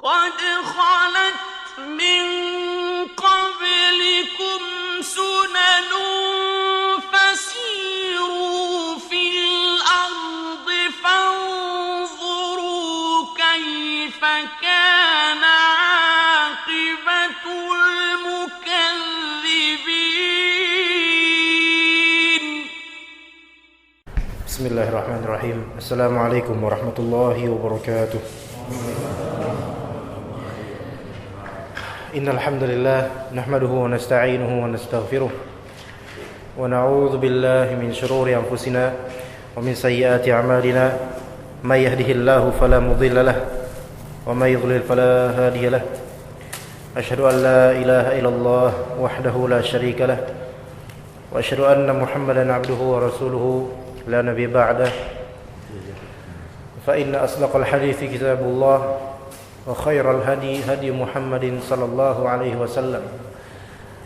قد خلت من قبلكم سنن فسيروا في الأرض فانظروا كيف كان عاقبة المكذبين. بسم الله الرحمن الرحيم. السلام عليكم ورحمة الله وبركاته. إن الحمد لله نحمده ونستعينه ونستغفره ونعوذ بالله من شرور أنفسنا ومن سيئات أعمالنا من يهده الله فلا مضل له ومن يضلل فلا هادي له أشهد أن لا إله إلا الله وحده لا شريك له وأشهد أن محمدا عبده ورسوله لا نبي بعده فإن أصدق الحديث كتاب الله وخير الهدي هدي محمد صلى الله عليه وسلم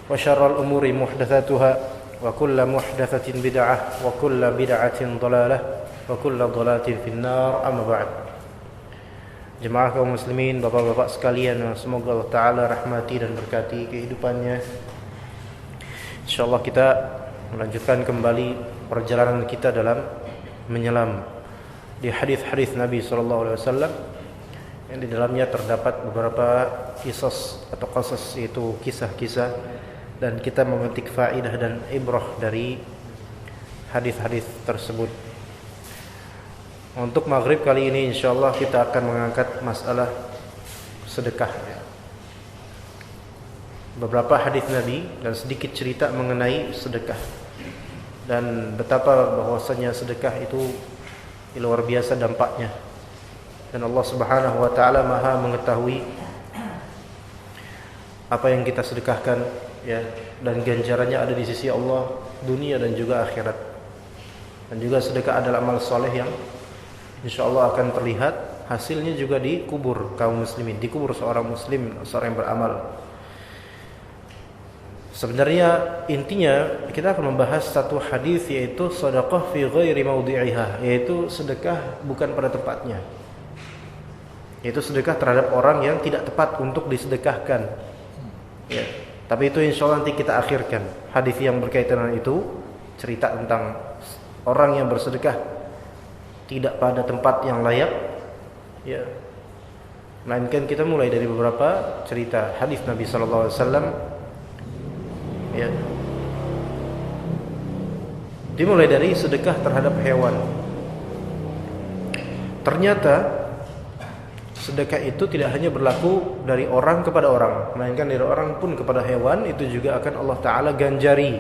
وشر الأمور محدثاتها وكل محدثة بدعة وكل بدعة ضلالة وكل ضلالة في النار. أما بعد. Jemaah kaum muslimin, bapak-bapak sekalian, semoga Allah Ta'ala rahmati dan berkati kehidupannya. InsyaAllah kita melanjutkan kembali perjalanan kita dalam menyelam di hadis-hadis Nabi SAW yang di dalamnya terdapat beberapa qisas atau qasas, yaitu kisah-kisah, dan kita memetik faedah dan ibrah dari hadis-hadis tersebut. Untuk maghrib kali ini insyaallah kita akan mengangkat masalah sedekah. Beberapa hadis Nabi dan sedikit cerita mengenai sedekah dan betapa bahwasanya sedekah itu luar biasa dampaknya. Dan Allah Subhanahu wa taala Maha mengetahui apa yang kita sedekahkan, ya, dan ganjarannya ada di sisi Allah dunia dan juga akhirat. Dan juga sedekah adalah amal soleh yang insyaallah akan terlihat hasilnya juga di kubur kaum muslimin, di kubur seorang muslim, seorang yang beramal. Sebenarnya intinya kita akan membahas satu hadis, yaitu sedekah fi ghairi maudhi'iha, yaitu sedekah bukan pada tempatnya. Yaitu sedekah terhadap orang yang tidak tepat untuk disedekahkan, ya. Tapi itu insyaallah nanti kita akhirkan. Hadis yang berkaitan dengan itu cerita tentang orang yang bersedekah tidak pada tempat yang layak, ya. Melainkan kita mulai dari beberapa cerita hadis Nabi sallallahu alaihi wasallam, ya. Dimulai dari sedekah terhadap hewan. Ternyata sedekah itu tidak hanya berlaku dari orang kepada orang, melainkan dari orang pun kepada hewan, itu juga akan Allah Ta'ala ganjari.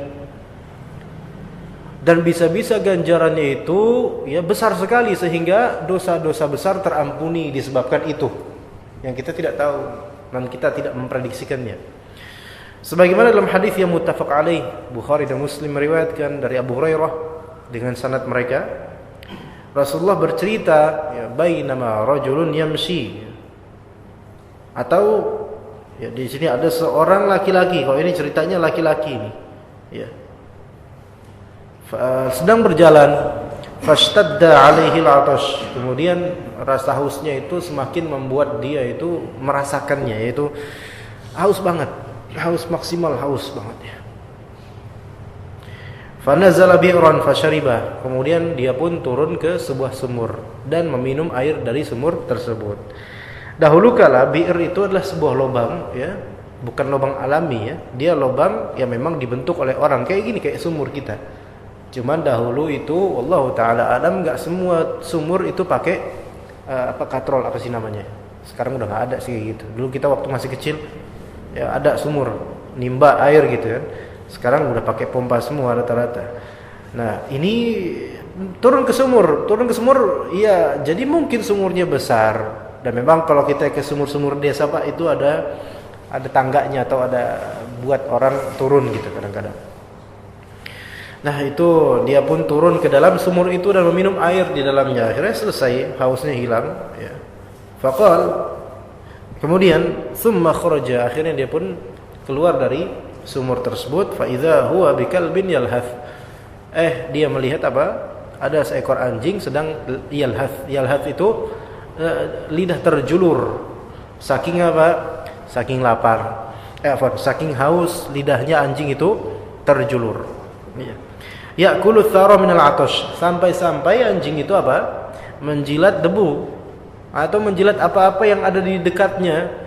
Dan bisa-bisa ganjarannya itu ya besar sekali, sehingga dosa-dosa besar terampuni disebabkan itu, yang kita tidak tahu dan kita tidak memprediksikannya. Sebagaimana dalam hadis yang muttafaq alaih, Bukhari dan Muslim meriwayatkan dari Abu Hurairah dengan sanad mereka, Rasulullah bercerita, ya, bainama rajulun yamshi, atau ya di sini ada seorang laki-laki, kalau ini ceritanya laki-laki ini, ya, sedang berjalan, fashtadda alaihi al-'atash, kemudian rasa hausnya itu semakin membuat dia itu merasakannya, yaitu haus banget, haus maksimal, haus banget, ya. Fanazala bi'ran fashariba, kemudian dia pun turun ke sebuah sumur dan meminum air dari sumur tersebut. Dahulu kala bi'r itu adalah sebuah lubang, ya, bukan lubang alami, ya. Dia lubang yang memang dibentuk oleh orang, kayak gini, kayak sumur kita. Cuman dahulu itu Allah Ta'ala alam, enggak semua sumur itu pakai katrol, apa sih namanya. Sekarang udah enggak ada sih gitu. Dulu kita waktu masih kecil ya ada sumur, nimba air gitu kan. Sekarang udah pakai pompa semua rata-rata. Nah, ini turun ke sumur, iya, jadi mungkin sumurnya besar. Dan memang kalau kita ke sumur-sumur desa Pak, itu ada tangganya atau ada buat orang turun gitu kadang-kadang. Nah, itu dia pun turun ke dalam sumur itu dan meminum air di dalamnya. Akhirnya selesai, hausnya hilang, ya. Faqal, kemudian summa kharaja, akhirnya dia pun keluar dari sumur tersebut, fa idza huwa bikalbin yalhath. Dia melihat apa? Ada seekor anjing sedang yalhath. Yalhath itu lidah terjulur Saking apa? Saking lapar. Saking haus lidahnya anjing itu terjulur. Iya. Ya'kulu thara minal 'atash. Sampai-sampai anjing itu apa? Menjilat debu atau menjilat apa-apa yang ada di dekatnya.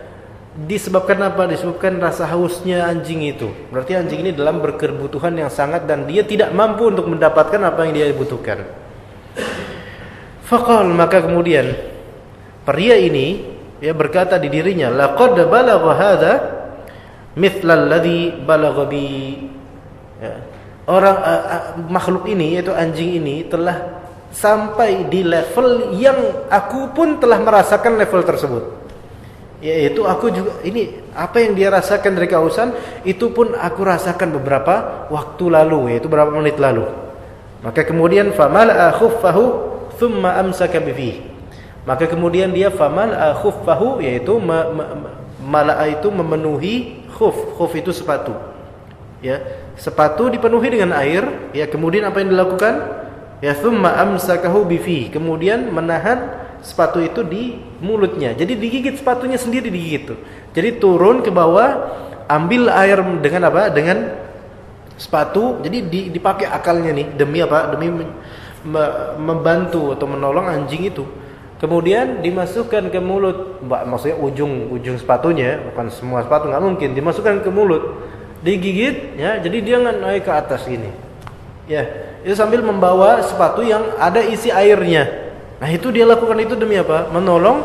Disebabkan apa? Disebabkan rasa hausnya anjing itu. Berarti anjing ini dalam berkebutuhan yang sangat dan dia tidak mampu untuk mendapatkan apa yang dia butuhkan. Faqal, maka kemudian pria ini ya berkata di dirinya, laqad balagha hadza mithla alladhi balagha bi. Ya. Orang makhluk ini yaitu anjing ini telah sampai di level yang aku pun telah merasakan level tersebut. Yaitu aku juga ini apa yang dia rasakan dari kehausan itu pun aku rasakan beberapa waktu lalu, yaitu beberapa menit lalu. Maka kemudian famala khuffahu thumma amsaka bihi. Maka kemudian dia famala khuffahu, yaitu mala'a itu memenuhi khuf itu sepatu. Ya, sepatu dipenuhi dengan air, ya kemudian apa yang dilakukan? Ya thumma amsakahu bihi. Kemudian menahan sepatu itu di mulutnya. Jadi digigit sepatunya sendiri digigit tuh. Jadi turun ke bawah, ambil air dengan apa? Dengan sepatu. Jadi dipakai akalnya nih demi apa? Demi membantu atau menolong anjing itu. Kemudian dimasukkan ke mulut. Maksudnya ujung sepatunya, bukan semua sepatu nggak mungkin dimasukkan ke mulut. Digigit ya. Jadi dia naik ke atas gini. Ya, itu sambil membawa sepatu yang ada isi airnya. Nah itu dia lakukan itu demi apa? Menolong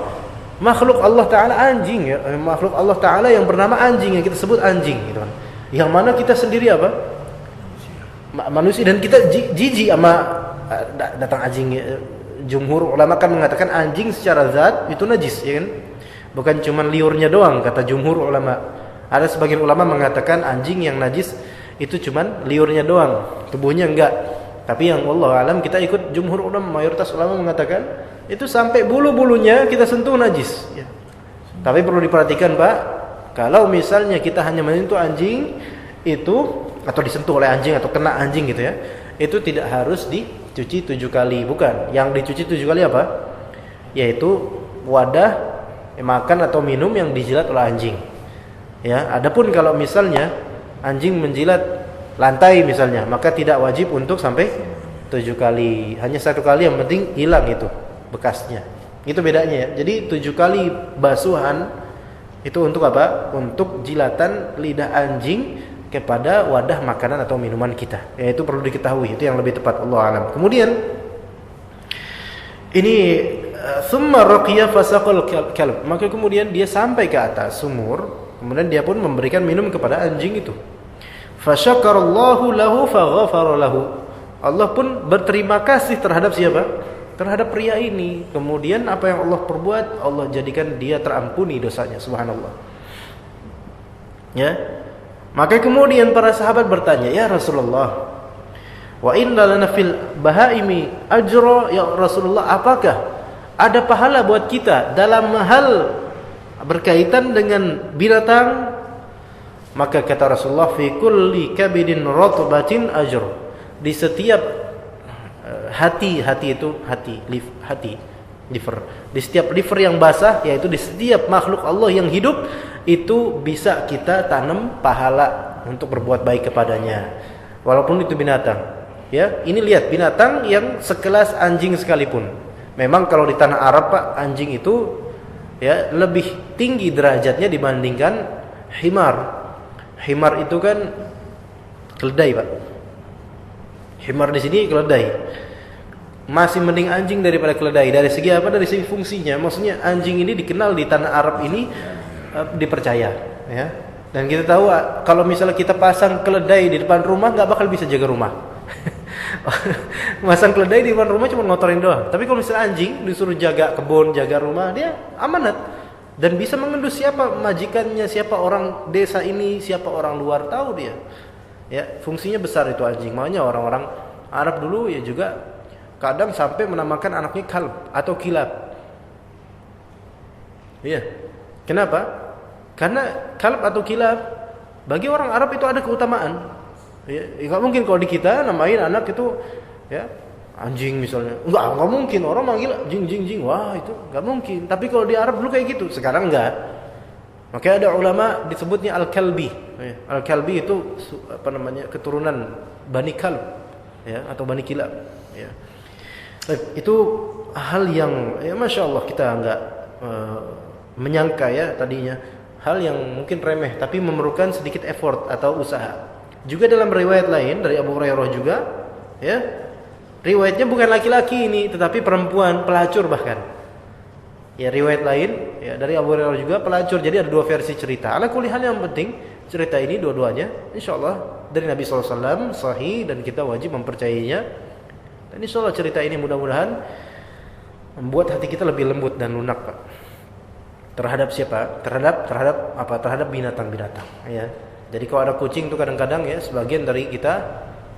makhluk Allah Ta'ala anjing ya. Makhluk Allah Ta'ala yang bernama anjing, yang kita sebut anjing gitu kan. Yang mana kita sendiri apa? Manusia, dan kita jijik sama datang anjing. Jumhur ulama kan mengatakan anjing secara zat itu najis ya kan. Bukan cuma liurnya doang kata jumhur ulama. Ada sebagian ulama mengatakan anjing yang najis itu cuma liurnya doang, tubuhnya enggak. Tapi yang wallahu alam kita ikut jumhur ulama, mayoritas ulama mengatakan itu sampai bulu-bulunya kita sentuh najis ya. Tapi perlu diperhatikan Pak, kalau misalnya kita hanya menyentuh anjing itu atau disentuh oleh anjing atau kena anjing gitu ya, itu tidak harus dicuci 7 kali, bukan. Yang dicuci 7 kali apa? Yaitu wadah makan atau minum yang dijilat oleh anjing. Ya, adapun kalau misalnya anjing menjilat lantai misalnya, maka tidak wajib untuk sampai 7 kali. Hanya 1 kali yang penting hilang itu bekasnya. Itu bedanya ya. Jadi 7 kali basuhan itu untuk apa? Untuk jilatan lidah anjing kepada wadah makanan atau minuman kita. Ya, itu perlu diketahui, itu yang lebih tepat, Allah alam. Kemudian ini summa raqiya fasaqal kalb. Maka kemudian dia sampai ke atas sumur, kemudian dia pun memberikan minum kepada anjing itu. Fasyakarallahu lahu faghafara lahu. Allah pun berterima kasih terhadap siapa? Terhadap pria ini. Kemudian apa yang Allah perbuat, Allah jadikan dia terampuni dosanya, subhanallah. Ya. Maka kemudian para sahabat bertanya, "Ya Rasulullah, wa inna lana fil bahaimi ajra, ya Rasulullah, apakah ada pahala buat kita dalam hal berkaitan dengan binatang?" Maka kata Rasulullah, fi kulli kabidin ratbatin ajr. Di setiap hati liver. Di setiap liver yang basah, yaitu di setiap makhluk Allah yang hidup, itu bisa kita tanam pahala untuk berbuat baik kepadanya. Walaupun itu binatang. Ya, ini lihat binatang yang sekelas anjing sekalipun. Memang kalau di tanah Arab Pak, anjing itu ya lebih tinggi derajatnya dibandingkan himar. Himar itu kan keledai Pak. Himar di sini keledai. Masih mending anjing daripada keledai. Dari segi apa? Dari segi fungsinya. Maksudnya anjing ini dikenal di tanah Arab ini dipercaya. Ya. Dan kita tahu kalau misalnya kita pasang keledai di depan rumah nggak bakal bisa jaga rumah. Masang keledai di depan rumah cuma ngotorin doang. Tapi kalau misalnya anjing disuruh jaga kebun, jaga rumah, dia amanat. Dan bisa mengendus siapa majikannya, siapa orang desa ini, siapa orang luar, tahu dia. Ya, fungsinya besar itu anjing. Makanya orang-orang Arab dulu ya juga kadang sampai menamakan anaknya kalb atau kilab. Iya. Kenapa? Karena kalb atau kilab bagi orang Arab itu ada keutamaan. Ya, enggak mungkin kalau di kita namain anak itu ya anjing misalnya. Enggak mungkin orang manggil jing. Wah, itu enggak mungkin. Tapi kalau di Arab dulu kayak gitu, sekarang enggak. Maka ada ulama disebutnya Al-Kalbi. Al-Kalbi itu keturunan Bani Kalb, ya, atau Bani Kilab, ya. Itu hal yang ya Masya Allah kita enggak menyangka ya tadinya, hal yang mungkin remeh tapi memerlukan sedikit effort atau usaha. Juga dalam riwayat lain dari Abu Hurairah juga, ya, riwayatnya bukan laki-laki ini tetapi perempuan, pelacur bahkan. Ya, riwayat lain ya dari Abu Hurairah juga pelacur. Jadi ada dua versi cerita. Ala kulli hal yang penting cerita ini dua-duanya insyaallah dari Nabi SAW sahih dan kita wajib mempercayainya. Dan insyaallah cerita ini mudah-mudahan membuat hati kita lebih lembut dan lunak, Pak. Terhadap siapa? Terhadap binatang-binatang, ya. Jadi kalau ada kucing tuh kadang-kadang ya sebagian dari kita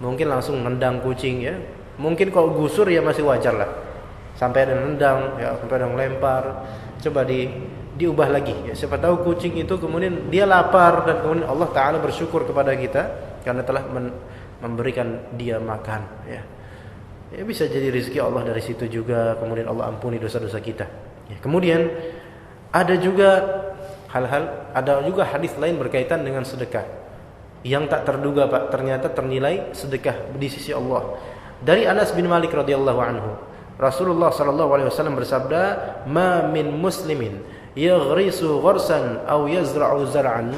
mungkin langsung nendang kucing, ya. Mungkin kalau gusur ya masih wajar lah. Sampai ada nendang, ya, sampai ada lempar. Coba diubah lagi, ya. Siapa tahu kucing itu kemudian dia lapar dan kemudian Allah Taala bersyukur kepada kita karena telah memberikan dia makan, ya. Ya, bisa jadi rezeki Allah dari situ juga. Kemudian Allah ampuni dosa-dosa kita. Ya, kemudian ada juga hadis lain berkaitan dengan sedekah yang tak terduga, Pak. Ternyata ternilai sedekah di sisi Allah. Dari Anas bin Malik radhiyallahu anhu, Rasulullah sallallahu alaihi wasallam bersabda, "Ma min muslimin yaghrisu gharsan aw yazra'u zar'an."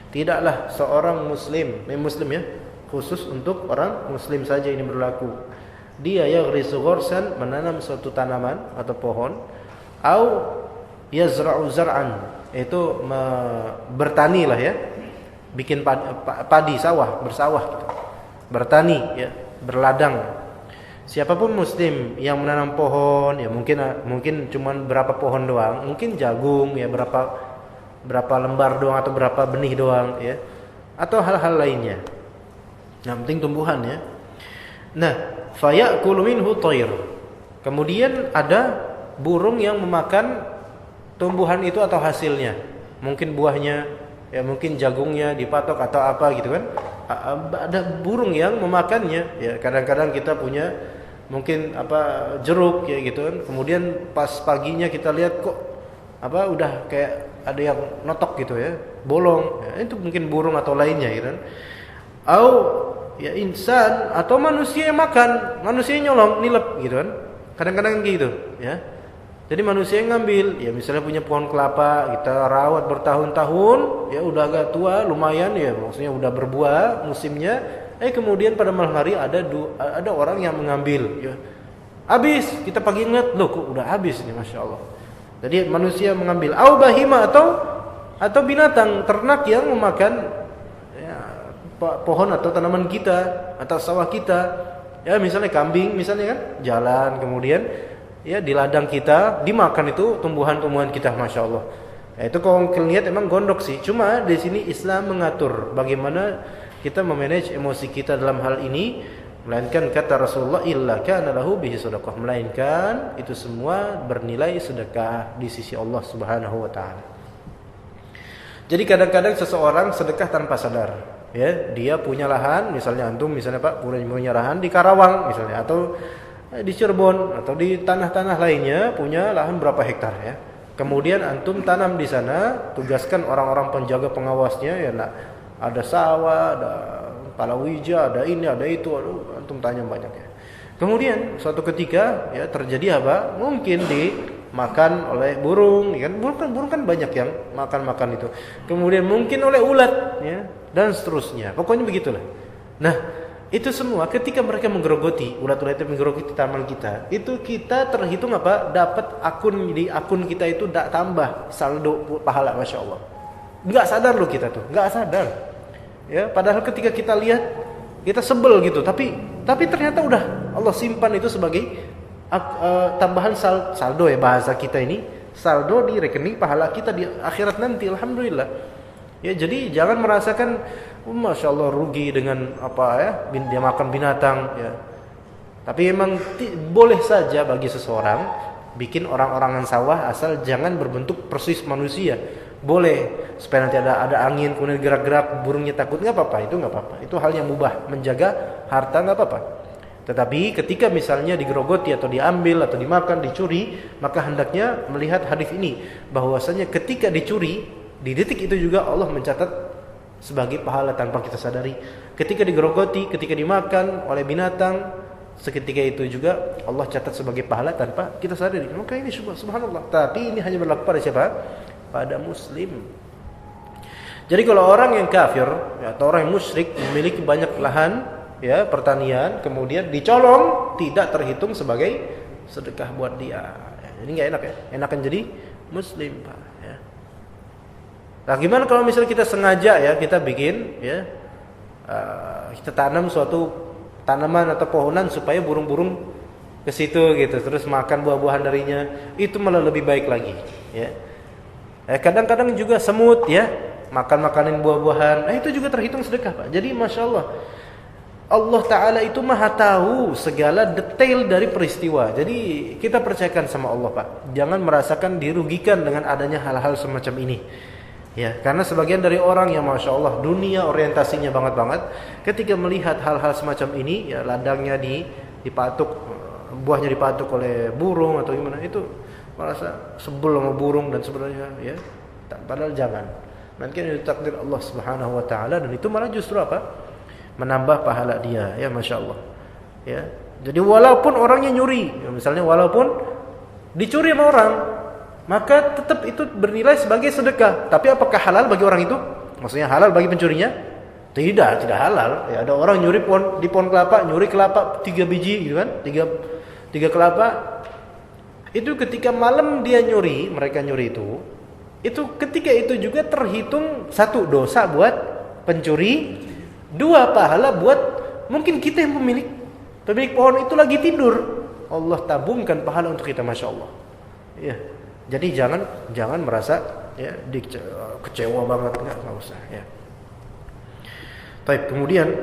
Tidaklah seorang muslim ya, khusus untuk orang muslim saja ini berlaku. Dia yaghrisu gharsan, menanam suatu tanaman atau pohon, au yazra'u zar'an, itu bertani lah ya. Bikin padi sawah, bersawah gitu. Bertani ya, berladang. Siapapun muslim yang menanam pohon, ya mungkin cuman berapa pohon doang, mungkin jagung ya berapa lembar doang atau berapa benih doang ya, atau hal-hal lainnya. Yang penting tumbuhan ya. Nah, fayakulu minhu tayr. Kemudian ada burung yang memakan tumbuhan itu atau hasilnya. Mungkin buahnya, ya mungkin jagungnya dipatok atau apa gitu kan. Ada burung yang memakannya. Ya, kadang-kadang kita punya mungkin jeruk ya gitu kan. Kemudian pas paginya kita lihat kok udah kayak ada yang notok gitu ya, bolong. Ya, itu mungkin burung atau lainnya gitu kan. Atau ya insan atau manusia yang makan, manusia yang nyolong, nilep gitu kan. Kadang-kadang gitu ya. Jadi manusia yang ngambil, ya misalnya punya pohon kelapa, kita rawat bertahun-tahun, ya udah agak tua, lumayan ya, maksudnya udah berbuah musimnya, kemudian pada malam hari ada orang yang mengambil, ya. Habis, kita pagi ingat, loh kok udah habis nih, Masya Allah. Jadi manusia mengambil, au bahima atau binatang ternak yang memakan ya, pohon atau tanaman kita atau sawah kita, ya misalnya kambing, misalnya kan, jalan kemudian ya di ladang kita dimakan itu tumbuhan-tumbuhan kita, Masya Allah. Ya, itu kalau lihat emang gondok sih. Cuma di sini Islam mengatur bagaimana kita memanage emosi kita dalam hal ini. Melainkan kata Rasulullah, illa kana lahu bihi sadaqah, melainkan itu semua bernilai sedekah di sisi Allah Subhanahu wa taala. Jadi kadang-kadang seseorang sedekah tanpa sadar. Ya, dia punya lahan, misalnya antum Pak punya lahan di Karawang misalnya, atau di Cirebon atau di tanah-tanah lainnya punya lahan berapa hektar ya. Kemudian antum tanam di sana, tugaskan orang-orang penjaga pengawasnya ya, ada sawah, ada palawija, ada ini, ada itu, antum tanya banyak ya. Kemudian suatu ketika ya terjadi apa? Mungkin dimakan oleh burung, ya kan? Burung kan banyak yang makan itu. Kemudian mungkin oleh ulat ya, dan seterusnya. Pokoknya begitulah. Nah, itu semua ketika mereka menggerogoti, ulat-ulat itu menggerogoti tanaman kita, itu kita terhitung dapat di akun kita itu tambah saldo pahala, Masya Allah. Nggak sadar loh kita tuh, nggak sadar. Ya, padahal ketika kita lihat kita sebel gitu, tapi ternyata udah Allah simpan itu sebagai tambahan saldo ya, bahasa kita ini saldo di rekening pahala kita di akhirat nanti, alhamdulillah. Ya, jadi jangan merasakan Masya Allah rugi dengan dia makan binatang ya. Tapi memang boleh saja bagi seseorang bikin orang-orangan sawah, asal jangan berbentuk persis manusia. Boleh supaya nanti ada angin kemudian gerak-gerak burungnya takut, nggak apa-apa, itu nggak apa-apa. Itu hal yang mubah, menjaga harta nggak apa-apa. Tetapi ketika misalnya digerogoti atau diambil atau dimakan, dicuri, maka hendaknya melihat hadis ini bahwasanya ketika dicuri Di detik itu juga Allah mencatat sebagai pahala tanpa kita sadari. Ketika digerogoti, ketika dimakan oleh binatang, seketika itu juga Allah catat sebagai pahala tanpa kita sadari. Maka ini subhanallah. Tapi ini hanya berlaku pada siapa? Pada muslim. Jadi kalau orang yang kafir atau orang yang musyrik memiliki banyak lahan ya pertanian, kemudian dicolong, tidak terhitung sebagai sedekah buat dia. Jadi nggak enak ya. Enakan jadi muslim, Pak. Ya. Nah, gimana kalau misalnya kita sengaja ya kita bikin ya kita tanam suatu tanaman atau pohonan supaya burung-burung ke situ gitu, terus makan buah-buahan darinya, itu malah lebih baik lagi. Ya. Kadang-kadang juga semut ya. Makan-makanin buah-buahan, itu juga terhitung sedekah, Pak. Jadi Masya Allah Ta'ala itu maha tahu segala detail dari peristiwa. Jadi kita percayakan sama Allah, Pak. Jangan merasakan dirugikan dengan adanya hal-hal semacam ini. Ya, karena sebagian dari orang yang Masya Allah dunia orientasinya banget-banget, ketika melihat hal-hal semacam ini, ya ladangnya dipatuk, buahnya dipatuk oleh burung atau gimana, itu merasa sebel sama burung dan sebenarnya ya, padahal jangan. Nanti itu takdir Allah Subhanahu wa taala, dan itu malah justru apa? Menambah pahala dia, ya Masya Allah. Ya. Jadi walaupun orangnya nyuri, ya, misalnya walaupun dicuri sama orang, maka tetap itu bernilai sebagai sedekah. Tapi apakah halal bagi orang itu? Maksudnya halal bagi pencurinya? Tidak halal. Ya, ada orang nyuri di pohon kelapa, nyuri kelapa 3 biji gitu kan? 3 kelapa. Itu ketika malam dia nyuri, mereka nyuri itu ketika itu juga terhitung 1 dosa buat pencuri, 2 pahala buat mungkin kita yang pemilik pohon itu lagi tidur. Allah tabungkan pahala untuk kita, Masya Allah. Ya. Jadi jangan merasa ya kecewa banget, enggak usah ya. Baik, kemudian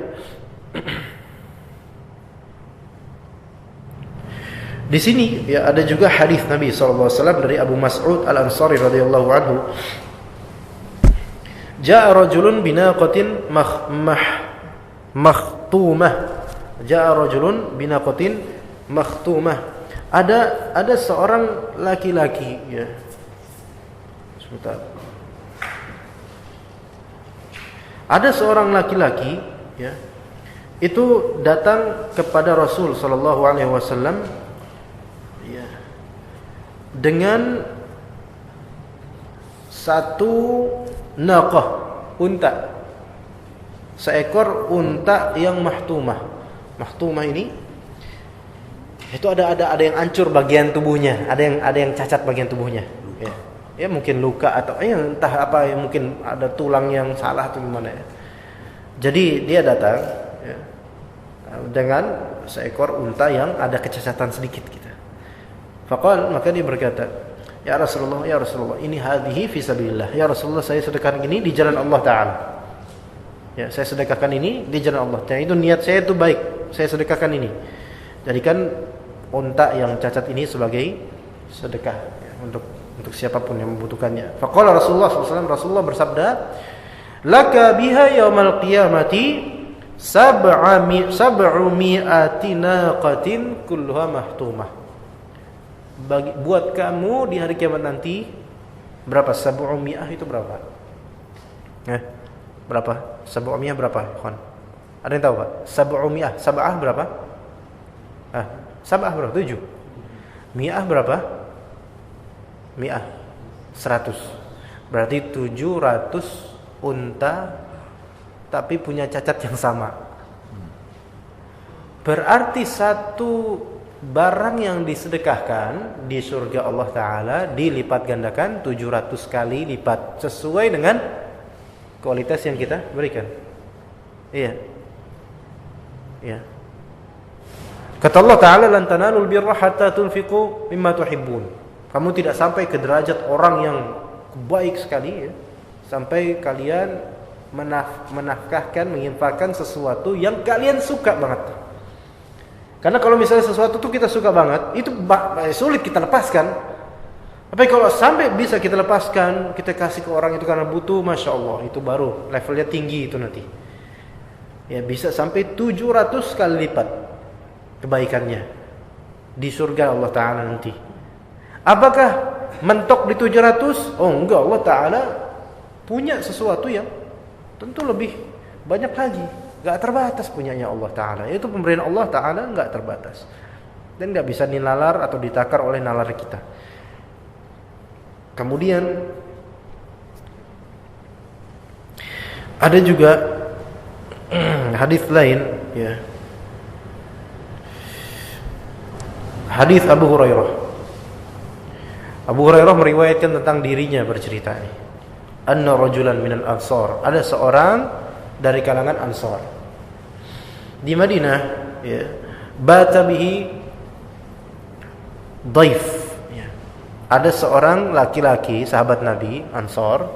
di sini ya ada juga hadis Nabi SAW dari Abu Mas'ud Al-Ansari radhiyallahu anhu. Ja'a rajulun binaqatin makhtumah. Ja'a rajulun binaqatin makhtumah. Ada seorang laki-laki ya. Sebentar. Ada seorang laki-laki ya. Itu datang kepada Rasul sallallahu alaihi wasallam dengan 1 naqah, unta, seekor unta yang mahtumah. Mahtumah ini itu ada yang hancur bagian tubuhnya, ada yang cacat bagian tubuhnya. Ya mungkin luka atau entah apa, yang mungkin ada tulang yang salah atau gimana ya. Jadi dia datang ya, dengan seekor unta yang ada kecacatan sedikit gitu. Faqal, maka dia berkata, ya Rasulullah, ini hadhihi fi sabilillah. Ya Rasulullah, saya sedekahkan ini di jalan Allah Ta'ala. Ya, saya sedekahkan ini di jalan Allah. Dan itu niat saya itu baik. Saya sedekahkan ini. Jadikan unta yang cacat ini sebagai sedekah ya, untuk siapapun yang membutuhkannya. Faqala Rasulullah SAW, Rasulullah bersabda, laka biha yaumal qiyamati sab'umi'ati naqatin kulluha mahtumah. Buat kamu di hari kiamat nanti berapa? Sab'umi'ah itu berapa? Berapa? Sab'umi'ah berapa? Ada yang tahu Pak? Sab'umi'ah, sab'ah berapa? Sab'ah berapa? 7. Mi'ah berapa? Mi'ah 100. Berarti 700 unta tapi punya cacat yang sama. Berarti satu barang yang disedekahkan di surga Allah Ta'ala dilipat gandakan 700 kali lipat sesuai dengan kualitas yang kita berikan. Iya. Kata Allah Ta'ala, lan tanalul birra hatta tunfiqu mimma tuhibbun. Kamu tidak sampai ke derajat orang yang baik sekali ya, sampai kalian menafkahkan, menginfakkan sesuatu yang kalian suka banget. Karena kalau misalnya sesuatu itu kita suka banget, itu sulit kita lepaskan. Tapi kalau sampai bisa kita lepaskan, kita kasih ke orang itu karena butuh, Masya Allah, itu baru levelnya tinggi itu nanti. Ya bisa sampai 700 kali lipat kebaikannya di surga Allah Ta'ala nanti. Apakah mentok di 700? Oh enggak, Allah Ta'ala punya sesuatu yang tentu lebih banyak lagi. Gak terbatas punyanya Allah Ta'ala. Itu pemberian Allah Ta'ala gak terbatas. Dan gak bisa dinalar atau ditakar oleh nalar kita. Kemudian ada juga hadis lain, ya. Hadis Abu Hurairah. Abu Hurairah meriwayatkan tentang dirinya bercerita ini. Anna rajulan minal ansar. Ada seorang dari kalangan Ansar di Madinah, ya. Bata bihi dhaif, ya. Ada seorang laki-laki sahabat Nabi Ansar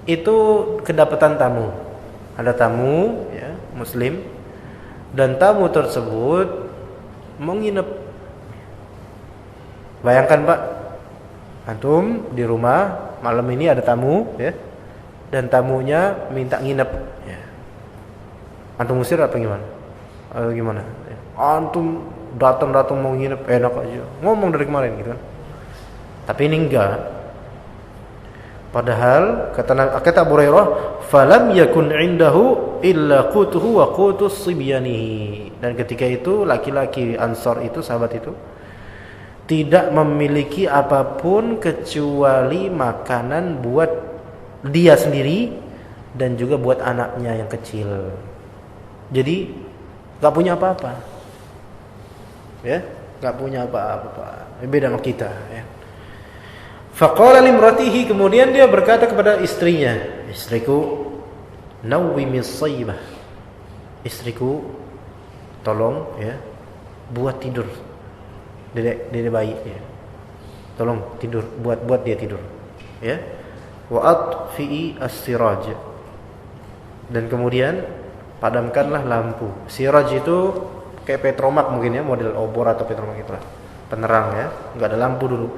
itu kedapatan tamu. Ada tamu, ya, muslim, dan tamu tersebut mau nginep. Bayangkan Pak, antum di rumah malam ini ada tamu, ya, dan tamunya minta nginep, ya. Antum usir apa gimana? Gimana? Ya. Antum datang mau nginep, enak aja. Ngomong dari kemarin gitu kan. Tapi ini enggak. Padahal kata Abu Hurairah, "Falam yakun 'indahu illa qutuhu wa qutus sibyanihi." Dan ketika itu laki-laki Ansar itu, sahabat itu, tidak memiliki apapun kecuali makanan buat dia sendiri dan juga buat anaknya yang kecil. Jadi gak punya apa-apa, ya, gak punya apa-apa. Beda sama kita, ya. Faqala limratihi, kemudian dia berkata kepada istrinya, istriku, nawwimi shaybah, istriku, tolong, ya, buat tidur dedek bayi, ya. Tolong tidur, buat dia tidur, ya. Wa atfi'i as-siraj, dan kemudian padamkanlah lampu. Siraj itu kayak petromak mungkin, ya, model obor atau petromak itulah, penerang, ya, enggak ada lampu dulu.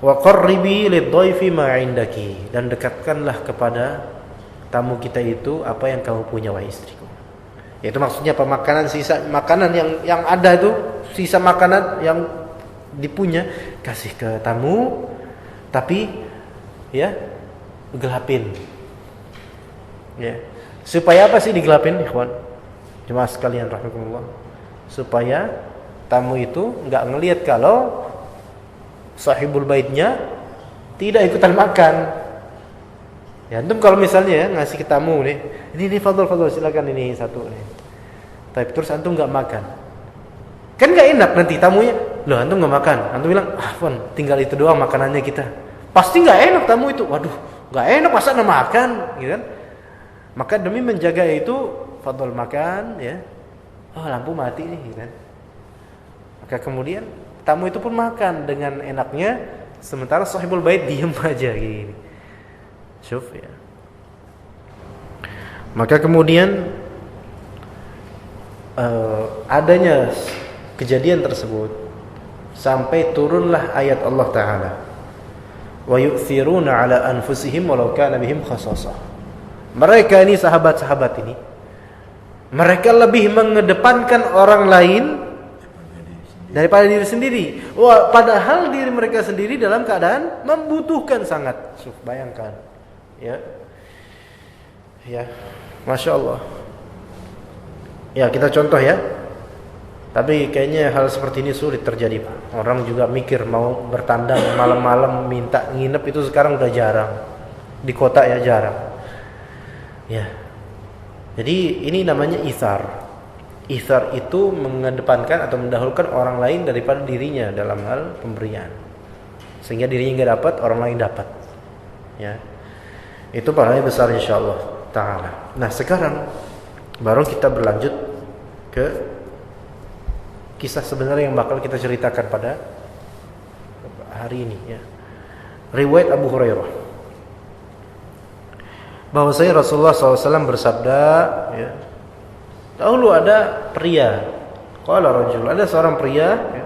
Wa qarribi lidhaifi ma 'indaki, dan dekatkanlah kepada tamu kita itu apa yang kamu punya, wahai istriku. Yaitu maksudnya pemakanan, sisa makanan yang ada itu, sisa makanan yang dipunya kasih ke tamu, tapi ya gelapin. Ya. Supaya apa sih digelapin, ikhwan? Jemaah sekalian rahimakumullah. Supaya tamu itu enggak ngelihat kalau sahibul baitnya tidak ikutan makan. Ya, antum kalau misalnya, ya, ngasih ke tamu nih, ini fadhil silakan ini satu nih. Tapi terus antum enggak makan. Kan enggak enak nanti tamunya. Loh, antum enggak makan. Antum bilang, "Fon, tinggal itu doang makanannya kita." Pasti enggak enak tamu itu. Waduh, enggak enak masa enggak makan, gitu kan? Maka demi menjaga itu, fadhil makan, ya. Oh, lampu mati nih, gitu kan. Maka kemudian tamu itu pun makan dengan enaknya, sementara sahibul bait diam aja gini. Syuf, ya. Maka kemudian adanya kejadian tersebut sampai turunlah ayat Allah Ta'ala, wa yu'thiruna ala anfusihim walau kana bihim khasasah. Mereka ini sahabat-sahabat ini, mereka lebih mengedepankan orang lain daripada diri sendiri. Wah, padahal diri mereka sendiri dalam keadaan membutuhkan sangat. Bayangkan, ya, ya, masya Allah. Ya, kita contoh, ya. Tapi kayaknya hal seperti ini sulit terjadi, Pak. Orang juga mikir mau bertandang malam-malam minta nginep itu sekarang udah jarang. Di kota ya jarang. Ya. Jadi ini namanya ithar. Ithar itu mengedepankan atau mendahulukan orang lain daripada dirinya dalam hal pemberian, sehingga dirinya nggak dapat, orang lain dapat, ya. Itu pahalanya besar insyaallah ta'ala. Nah, sekarang baru kita berlanjut ke kisah sebenarnya yang bakal kita ceritakan pada hari ini, ya. Riwayat Abu Hurairah bahwasanya Rasulullah SAW bersabda, ya, dahulu ada pria, qala rajul, ada seorang pria, ya,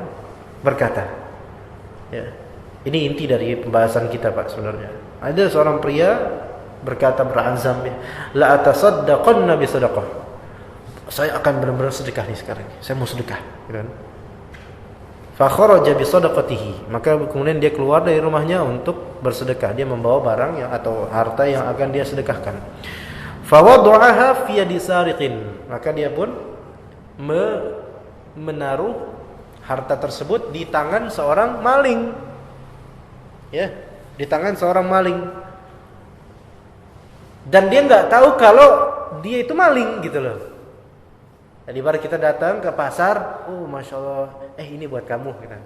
berkata, ya, ini inti dari pembahasan kita, Pak, sebenarnya. Ada seorang pria berkata, berazam, ya, la atasaddaqanna bi sadaqah. Saya akan benar-benar sedekah nih sekarang. Saya mau sedekah, gitu kan. Fa kharaja bi shadaqatihi, maka kemudian dia keluar dari rumahnya untuk bersedekah. Dia membawa barang yang atau harta yang akan dia sedekahkan. Fa wada'aha fi yadi sariqin, maka dia pun menaruh harta tersebut di tangan seorang maling. Ya, di tangan seorang maling. Dan dia enggak tahu kalau dia itu maling gitu loh. Jadi baru kita datang ke pasar, oh masya Allah, ini buat kamu gitu.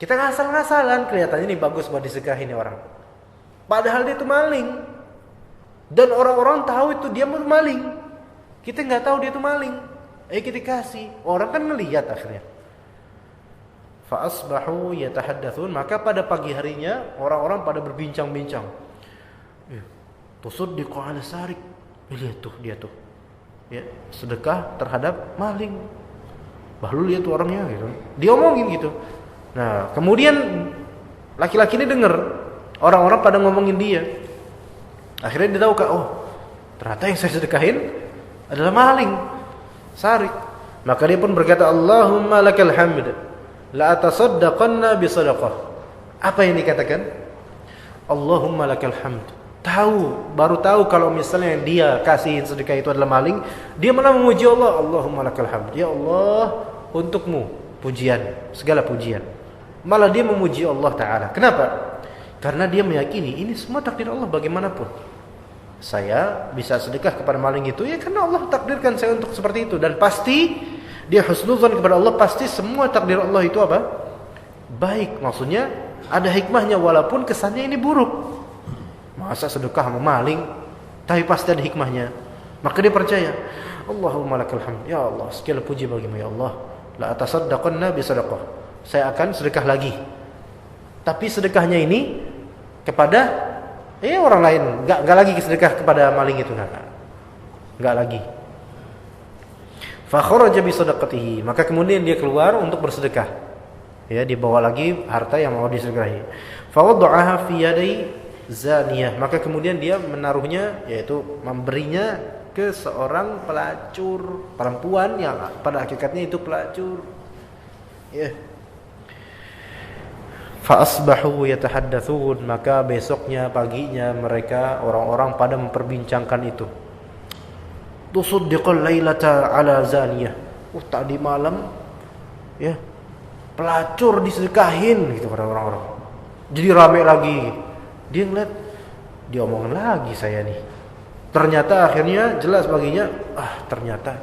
Kita ngasal-ngasalan, kelihatannya ini bagus buat disekahin nih orang. Padahal dia itu maling, dan orang-orang tahu itu dia maling. Kita nggak tahu dia itu maling, kita kasih. Orang kan ngelihat akhirnya. Fa asbahu yatahaddatsun, maka pada pagi harinya orang-orang pada berbincang-bincang. Tusaddiqu ala sarik, lihat tuh dia tuh. Ya, sedekah terhadap maling. Bahlul lihat tuh orangnya gitu. Dia omongin gitu. Nah, kemudian laki-laki ini dengar orang-orang pada ngomongin dia. Akhirnya dia tahu ternyata yang saya sedekahin adalah maling, sarik. Maka dia pun berkata, Allahumma lakal hamd, la atasaddaqanna bi sadaqah. Apa yang dikatakan? Allahumma lakal hamd. Baru tahu kalau misalnya yang dia kasihin sedekah itu adalah maling, dia malah memuji Allah. Allahumma lakal hamd, ya Allah, untukmu pujian, segala pujian. Malah dia memuji Allah Ta'ala. Kenapa? Karena dia meyakini ini semua takdir Allah bagaimanapun. Saya bisa sedekah kepada maling itu ya karena Allah takdirkan saya untuk seperti itu. Dan pasti dia husnuzan kepada Allah, pasti semua takdir Allah itu apa? Baik, maksudnya ada hikmahnya walaupun kesannya ini buruk. Masa sedekah sama maling, tapi pasti ada hikmahnya. Maka dia percaya, Allahumma lakal hamd, ya Allah, segala puji bagimu ya Allah. La atasaddaqanna bi sadaqah. Saya akan sedekah lagi. Tapi sedekahnya ini kepada orang lain, enggak lagi sedekah kepada maling itu enggak lagi. Fa kharaja bi sadaqatihi, maka kemudian dia keluar untuk bersedekah. Ya, dibawa lagi harta yang mau disedekahi. Fa wada'aha fi yadai zaniyah, maka kemudian dia menaruhnya, yaitu memberinya ke seorang pelacur perempuan yang pada hakikatnya itu pelacur. Ya. Fa asbahu yatahaddatsun, maka besoknya paginya mereka orang-orang pada memperbincangkan itu. Tusaddiqul lailata ala zaniyah. Tadi malam ya pelacur disedekahin gitu pada orang-orang. Jadi rame lagi. Dia ngeliat, dia omongin lagi saya nih. Ternyata akhirnya jelas baginya, ternyata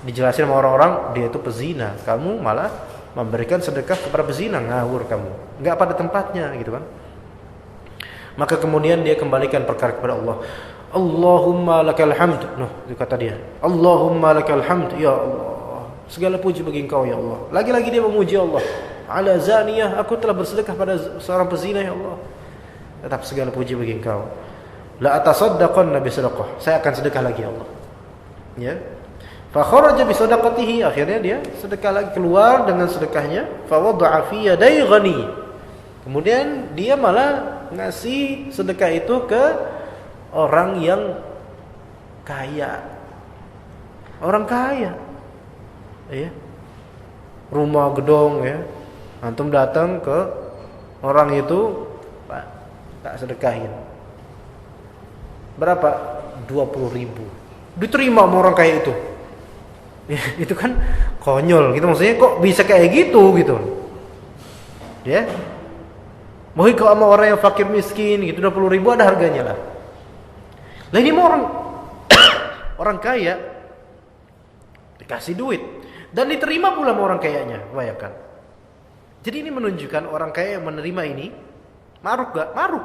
dijelasin sama orang-orang dia itu pezina. Kamu malah memberikan sedekah kepada pezina, ngawur kamu. Enggak pada tempatnya gitu kan. Maka kemudian dia kembalikan perkara kepada Allah. Allahumma lakal hamd. Itu kata dia. Allahumma lakal hamd, ya Allah. Segala puji bagi Engkau ya Allah. Lagi-lagi dia memuji Allah. Ala zaniyah, aku telah bersedekah pada seorang pezina ya Allah. Tetap segala puji bagi Engkau. La atasaddaqanna bi sadaqah. Saya akan sedekah lagi ya Allah. Ya. Fa kharaja bi sadaqatihi, akhirnya dia sedekah lagi, keluar dengan sedekahnya. Fa wada'a fi yaday ghani. Kemudian dia malah ngasih sedekah itu ke orang yang kaya. Orang kaya. Ya. Rumah gedong ya. Antum datang ke orang itu, Pak, tak sedekahin. Berapa? 20.000. Diterima sama orang kaya itu. Ya, itu kan konyol gitu, maksudnya kok bisa kayak gitu gitu. Ya. Mau kalau sama orang yang fakir miskin gitu 20.000 ada harganya lah. Lah ini mau orang kaya dikasih duit dan diterima pula sama orang kayanya, bayangkan. Jadi ini menunjukkan orang kaya yang menerima ini maruf gak? Maruf.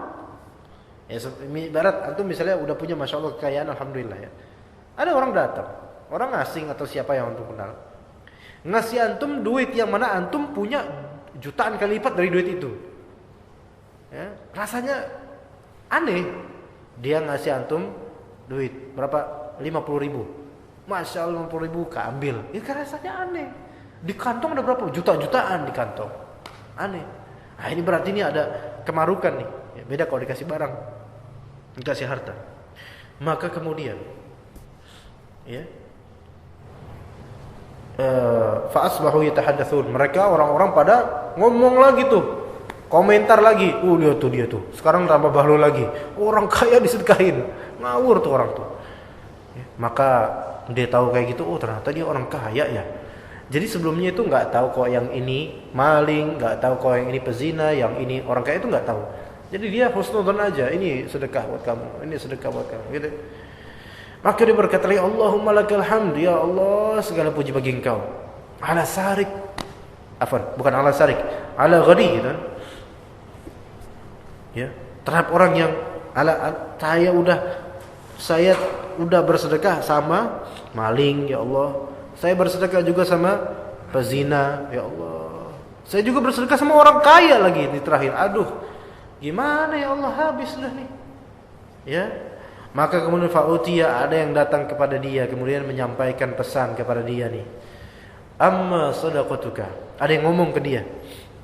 Ya, ibarat antum misalnya udah punya masya Allah kekayaan, alhamdulillah ya. Ada orang datang, orang asing atau siapa yang antum kenal, ngasih antum duit yang mana antum punya jutaan kali lipat dari duit itu. Ya, rasanya aneh. Dia ngasih antum duit berapa? 50.000. Masya Allah 50.000 keambil. Itu kan rasanya aneh. Di kantong ada berapa? Juta-jutaan di kantong. Aneh. Nah ini berarti ini ada kemarukan nih. Ya, beda kalau dikasih barang, dikasih harta. Maka kemudian, ya, fa asbahu yatahaddatsun. Mereka orang-orang pada ngomong lagi tuh. Komentar lagi. Dia tuh. Sekarang tambah bahlul lagi. Orang kaya disedekahin. Ngawur tuh orang tuh. Ya, maka dia tahu kayak gitu, ternyata dia orang kaya ya. Jadi sebelumnya itu nggak tahu kok yang ini maling, nggak tahu kok yang ini pezina, yang ini orang kaya itu nggak tahu. Jadi dia husnudzon aja, ini sedekah buat kamu, ini sedekah buat kamu, gitu. Maka dia berkata, Allahumma lakal hamd, ya Allah segala puji bagi Engkau. Ala sarik, bukan ala sarik, ala ghani, gitu. Ya, terhadap orang yang saya udah bersedekah sama maling, ya Allah. Saya bersedekah juga sama pezina, ya Allah. Saya juga bersedekah sama orang kaya lagi di terakhir. Aduh, gimana ya Allah, habis dah nih. Ya. Maka kemudian fa'utiya, ada yang datang kepada dia kemudian menyampaikan pesan kepada dia nih. Amma shadaqatuka. Ada yang ngomong ke dia.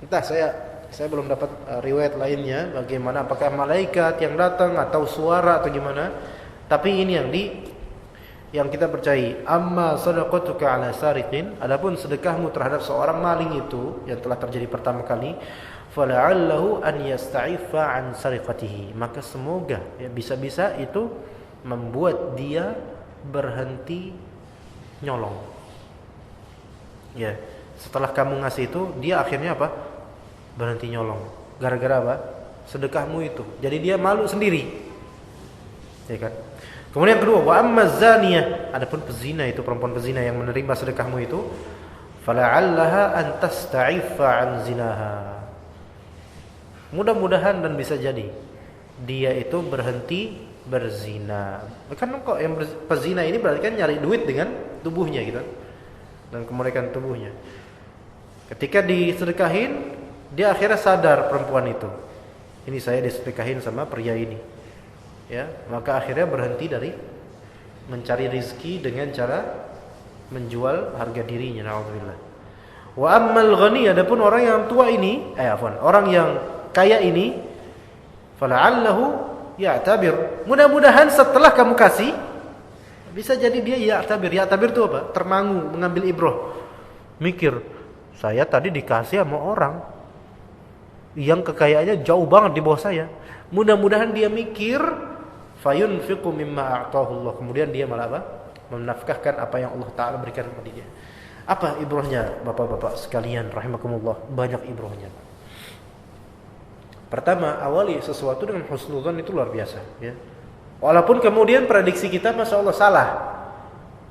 Entah saya belum dapat riwayat lainnya bagaimana, apakah malaikat yang datang atau suara atau gimana. Tapi ini yang kita percayai, amma shadaqatuka ala sariqin, adapun sedekahmu terhadap seorang maling itu yang telah terjadi pertama kali, fala'allahu an yasta'ifa an sariqatihi, maka semoga ya bisa-bisa itu membuat dia berhenti nyolong. Ya, setelah kamu ngasih itu, dia akhirnya apa? Berhenti nyolong. Gara-gara apa? Sedekahmu itu. Jadi dia malu sendiri. Ya kan? Kemudian yang kedua, wa amma zaniyah, adapun pezina itu, perempuan pezina yang menerima sedekahmu itu, fala'allaha an tasta'ifa an zinaha. Mudah-mudahan dan bisa jadi dia itu berhenti berzina. Kan kok yang pezina ini berarti kan nyari duit dengan tubuhnya gitu. Dan kemurikan tubuhnya. Ketika disedekahin, dia akhirnya sadar perempuan itu. Ini saya disedekahin sama pria ini. Ya, maka akhirnya berhenti dari mencari rizki dengan cara menjual harga dirinya. Na'udzubillah. Wa ammal ghani, adapun orang yang tua ini, orang yang kaya ini, fala'allahu ya'tabir. Mudah-mudahan setelah kamu kasih, bisa jadi dia ya'tabir. Ya'tabir itu apa? Termangu, mengambil ibrah. Mikir, saya tadi dikasih sama orang yang kekayaannya jauh banget di bawah saya. Mudah-mudahan dia mikir, fayunfiqu mimma a'tahu Allah. Kemudian dia malah apa? Menafkahkan apa yang Allah Ta'ala berikan kepada dia. Apa ibrahnya bapak-bapak sekalian rahimakumullah? Banyak ibrahnya. Pertama, awali sesuatu dengan husnudzon itu luar biasa ya. Walaupun kemudian prediksi kita Masya Allah salah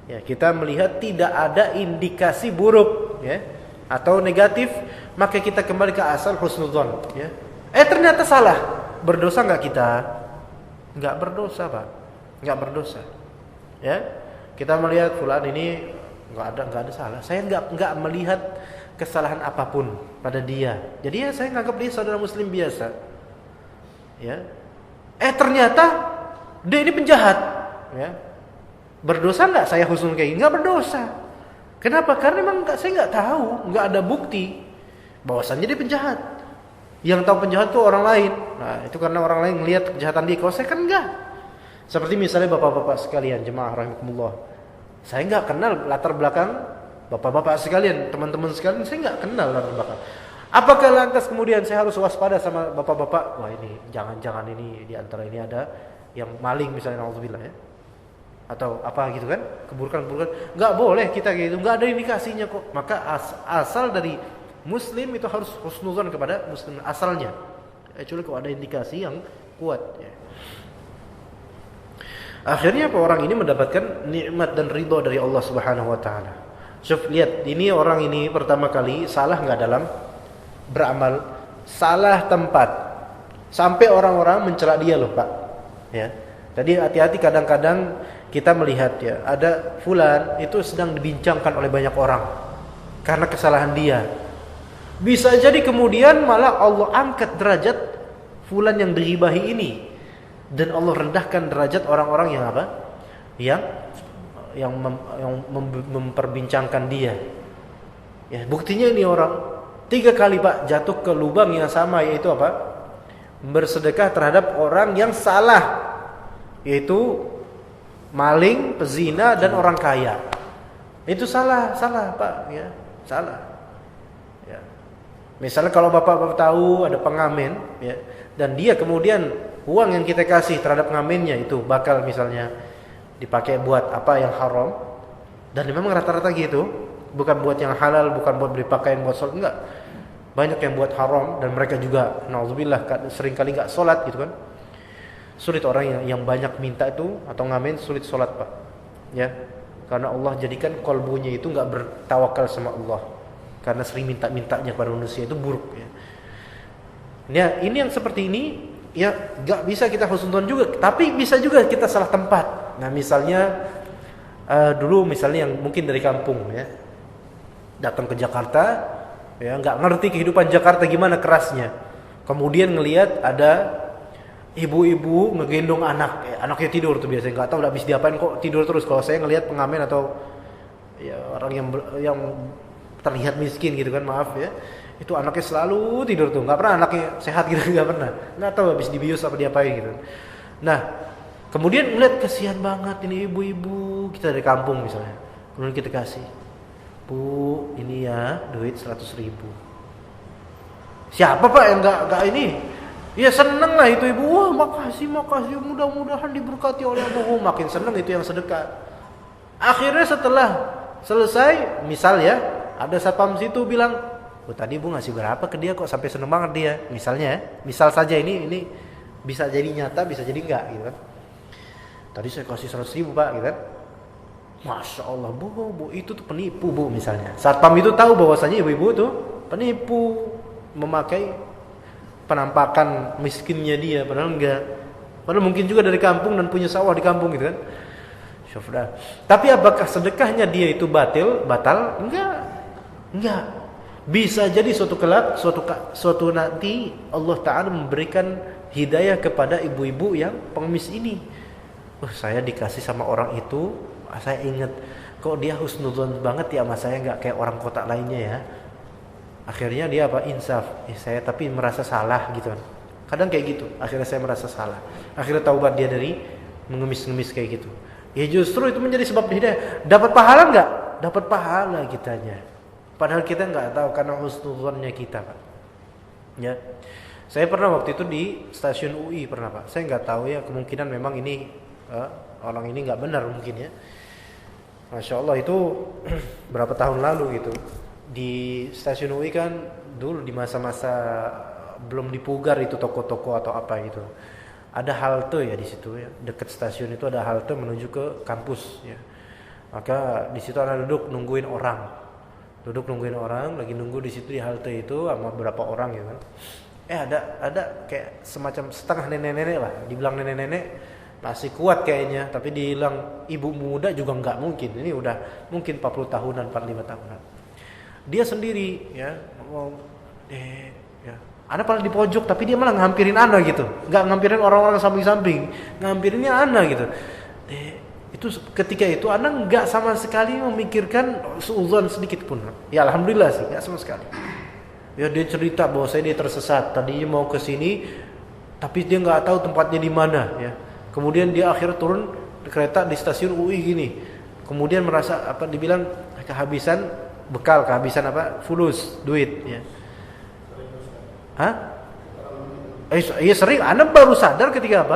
ya, kita melihat tidak ada indikasi buruk ya, atau negatif, maka kita kembali ke asal husnudzon ya. Ternyata salah. Berdosa enggak kita? Enggak berdosa, Pak. Enggak berdosa. Ya. Kita melihat fulan ini enggak ada salah. Saya enggak melihat kesalahan apapun pada dia. Jadi ya saya nganggap dia saudara muslim biasa. Ya. Ternyata dia ini penjahat, ya. Berdosa enggak saya husnul kayak gini? Enggak berdosa. Kenapa? Karena memang saya enggak tahu, enggak ada bukti bahwasannya dia penjahat. Yang tahu penjahat itu orang lain. Nah, itu karena orang lain melihat kejahatan dia. Kalau saya kan enggak. Seperti misalnya bapak-bapak sekalian, jemaah rahimakumullah. Saya enggak kenal latar belakang bapak-bapak sekalian, teman-teman sekalian, saya enggak kenal latar belakang. Apakah lantas kemudian saya harus waspada sama bapak-bapak? Wah, ini jangan-jangan ini di antara ini ada yang maling misalnya, naudzubillah ya. Atau apa gitu kan? Keburukan-keburukan. Enggak boleh kita gitu. Enggak ada indikasinya kok. Maka asal dari muslim itu harus husnuzan kepada muslim asalnya. Kecuali kalau ada indikasi yang kuat ya. Akhirnya apa, orang ini mendapatkan nikmat dan ridha dari Allah Subhanahu wa taala. Lihat, ini orang ini pertama kali salah enggak dalam beramal, salah tempat. Sampai orang-orang mencela dia loh, Pak. Ya. Jadi hati-hati, kadang-kadang kita melihat ya, ada fulan itu sedang dibincangkan oleh banyak orang karena kesalahan dia. Bisa jadi kemudian malah Allah angkat derajat fulan yang diribahi ini, dan Allah rendahkan derajat orang-orang yang apa? Yang memperbincangkan dia. Ya, buktinya ini orang 3 kali Pak jatuh ke lubang yang sama, yaitu apa? Bersedekah terhadap orang yang salah, yaitu maling, pezina, dan orang kaya. Itu salah Pak, ya. Salah. Ya. Misalnya kalau Bapak tahu ada pengamen, ya, dan dia kemudian uang yang kita kasih terhadap pengamennya itu bakal misalnya dipakai buat apa yang haram, dan memang rata-rata gitu, bukan buat yang halal, bukan buat beli pakaian buat sholat, enggak. Banyak yang buat haram dan mereka juga nauzubillah sering kali enggak sholat gitu kan. Sulit orang yang banyak minta itu atau ngamen sulit sholat Pak, ya. Karena Allah jadikan kolbunya itu enggak bertawakal sama Allah, karena sering minta-mintanya kepada manusia itu buruk, ya. Ya, ini yang seperti ini ya enggak bisa kita husnudzon juga, tapi bisa juga kita salah tempat. Nah, misalnya dulu misalnya yang mungkin dari kampung, ya, datang ke Jakarta, ya, nggak ngerti kehidupan Jakarta gimana kerasnya. Kemudian ngelihat ada ibu-ibu ngegendong anaknya tidur tuh biasanya, nggak tahu habis diapain kok tidur terus. Kalau saya ngelihat pengamen atau ya orang yang terlihat miskin gitu kan, maaf ya, itu anaknya selalu tidur tuh, nggak pernah anaknya sehat gitu, nggak pernah, nggak tahu habis dibius apa diapain gitu. Nah, kemudian ngeliat kasihan banget ini ibu-ibu kita dari kampung misalnya, kemudian kita kasih, Bu, ini ya duit 100.000. Siapa Pak yang nggak ini? Ya seneng lah itu ibu. Wah makasih, mudah-mudahan diberkati oleh Allah. Makin seneng itu yang sedekah. Akhirnya setelah selesai, misal ya, ada satpam situ bilang, oh tadi Bu ngasih berapa ke dia kok sampai seneng banget dia. Misalnya, misal saja ini bisa jadi nyata, bisa jadi enggak gitu kan. Tadi saya kasih 100.000 Pak gitu kan. Masya Allah bu itu tuh penipu Bu misalnya. Satpam itu tahu bahwasanya ibu-ibu tuh penipu, memakai penampakan miskinnya dia, padahal enggak. Padahal mungkin juga dari kampung dan punya sawah di kampung gitu kan. Syafdah. Tapi apakah sedekahnya dia itu batal? Enggak. Bisa jadi suatu kelak, suatu nanti Allah Ta'ala memberikan hidayah kepada ibu-ibu yang pengemis ini. Saya dikasih sama orang itu, saya ingat kok dia husnudzon banget ya sama saya, enggak kayak orang kota lainnya ya. Akhirnya dia insaf, saya tapi merasa salah gitu kan. Kadang kayak gitu, akhirnya saya merasa salah. Akhirnya taubat dia dari mengemis-ngemis kayak gitu. Ya justru itu menjadi sebab hidayah. Dapat pahala enggak? Dapat pahala kitanya. Padahal kita enggak tahu karena husnudzonnya kita, Pak. Ya. Saya pernah waktu itu di stasiun UI pernah, Pak. Saya enggak tahu ya, kemungkinan memang ini orang ini enggak benar mungkin ya. Masya Allah itu berapa tahun lalu gitu. Di stasiun UI kan dulu di masa-masa belum dipugar itu toko-toko atau apa gitu. Ada halte ya di situ ya. Dekat stasiun itu ada halte menuju ke kampus ya. Maka di situ anak duduk nungguin orang. Lagi nunggu di situ di halte itu sama beberapa orang ya kan. Ada kayak semacam setengah nenek-nenek lah. Dibilang nenek-nenek masih kuat kayaknya, tapi dibilang ibu muda juga enggak mungkin. Ini udah mungkin 40 tahunan, 45 tahunan. Dia sendiri ya ngomong ya. Ana paling di pojok tapi dia malah ngampirin Ana gitu. Enggak ngampirin orang-orang samping-samping, ngampirinnya Ana gitu. Itu ketika itu Ana enggak sama sekali memikirkan suudzon sedikit pun. Ya alhamdulillah sih, enggak sama sekali. Ya dia cerita bahwa dia tersesat, tadinya mau ke sini tapi dia enggak tahu tempatnya di mana ya. Kemudian dia akhirnya turun di kereta di stasiun UI gini. Kemudian merasa dibilang kehabisan bekal, kehabisan fulus duit ya. Iya sering. Anda baru sadar ketika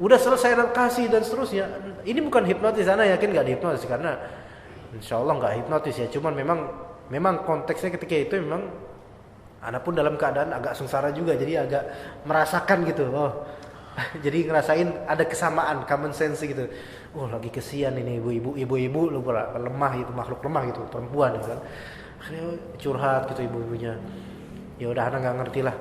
udah selesai kasih dan seterusnya. Ini bukan hipnotis, Anda yakin nggak dihipnotis? Karena insya Allah nggak hipnotis ya. Cuman memang konteksnya ketika itu memang Anda pun dalam keadaan agak sengsara juga, jadi agak merasakan gitu. Jadi ngerasain ada kesamaan, common sense gitu. Lagi kesian ini ibu-ibu lemah gitu, makhluk lemah gitu, perempuan gitu kan. Akhirnya curhat gitu ibu-ibunya. Ya udah Ana enggak ngerti lah.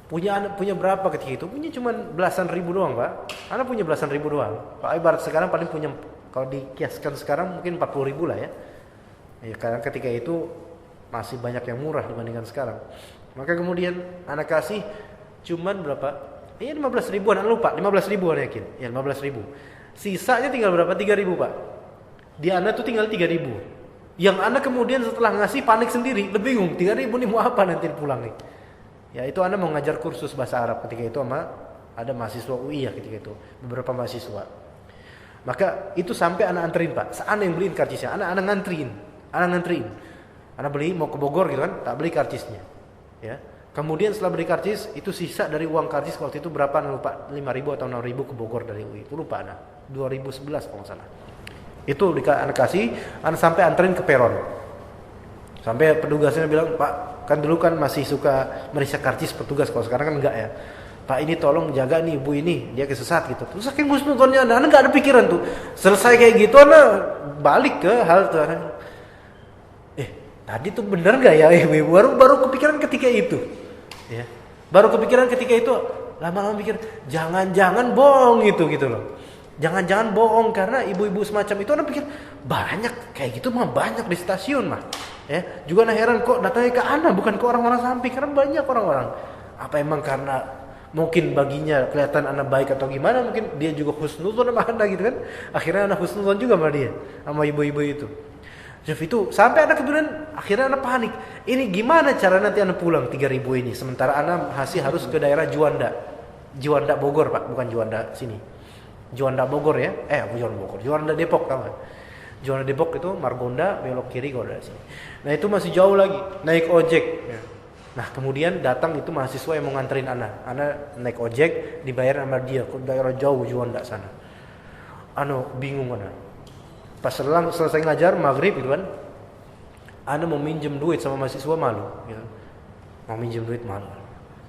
Punya berapa ketika itu? Punya cuma belasan ribu doang, Pak. Ana punya belasan ribu doang. Pak ibarat sekarang paling punya, kalau dikiaskan sekarang mungkin 40.000 lah ya. Ya karena ketika itu masih banyak yang murah dibandingkan sekarang. Maka kemudian Ana kasih cuman berapa? 15 ribuan, Ana lupa, 15 ribu Ana yakin. Ya 15 ribu. Sisanya tinggal berapa? 3.000 Pak. Di Ana tuh tinggal 3.000. Yang Ana kemudian setelah ngasih panik sendiri, lebih bingung. 3.000 nih mau apa nanti pulang nih? Ya itu Ana mau ngajar kursus bahasa Arab ketika itu sama ada mahasiswa UI ya ketika itu. Beberapa mahasiswa. Maka itu sampai anak anterin Pak. Anak yang beliin karcisnya, anak ngantriin. Anak beli mau ke Bogor gitu kan, tak beli karcisnya. Ya. Kemudian setelah beli karcis, itu sisa dari uang karcis waktu itu berapa lupa, 5.000 atau 6.000 ke Bogor dari UI. Itu lupa anak. 2011 kalau nggak salah. Itu anak kasih, anak sampai anterin ke peron. Sampai petugasnya bilang, "Pak, kan dulu kan masih suka meriksa karcis petugas, kalau sekarang kan enggak ya. Pak, ini tolong jaga nih ibu ini, dia kesesat gitu." Terus saking husnudzonnya anak enggak ada pikiran tuh. Selesai kayak gitu anak balik ke hal tuh. Tadi tuh bener enggak ya ibu? Baru kepikiran ketika itu. Ya. Baru kepikiran ketika itu, lama-lama mikir, jangan-jangan bohong itu gitu loh. Jangan-jangan bohong karena ibu-ibu semacam itu anak pikir banyak kayak gitu mah banyak di stasiun mah. Ya, juga anak heran kok datangnya ke anak bukan ke orang-orang samping karena banyak orang-orang. Apa emang karena mungkin baginya kelihatan anak baik atau gimana, mungkin dia juga husnudzon sama anak gitu kan. Akhirnya anak husnudzon juga sama dia, sama ibu-ibu itu. Jadi itu sampai anak kemudian akhirnya anak panik. Ini gimana cara nanti anak pulang 3.000 ini sementara anak masih harus ke daerah Juanda. Juanda Bogor, Pak, bukan Juanda sini. Juanda Bogor ya, bukan Bogor, Juanda Depok tahu nggak? Juanda Depok itu Margonda belok kiri kalau dari sini. Nah itu masih jauh lagi, naik ojek. Ya. Nah kemudian datang itu mahasiswa yang mau nganterin anak naik ojek dibayar sama dia ke daerah jauh Juanda sana. Bingung anak. Pas selesai ngajar maghrib gitu kan, anak mau minjem duit sama mahasiswa malu, gitu. Mau minjem duit malu.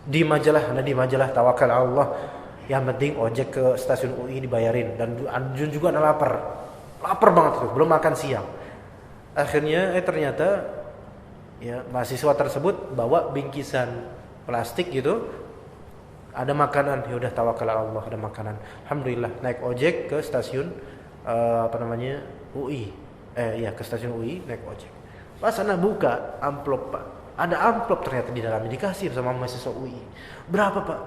Di majalah Tawakal Allah. Yang penting ojek ke stasiun UI dibayarin dan juga anak lapar banget tuh, belum makan siang. Akhirnya ternyata ya mahasiswa tersebut bawa bingkisan plastik gitu, ada makanan. Ya udah tawakal Allah, ada makanan. Alhamdulillah naik ojek ke stasiun UI. Ke stasiun UI naik ojek. Pas anak buka amplop Pak, ada amplop ternyata di dalamnya dikasih sama mahasiswa UI. Berapa Pak?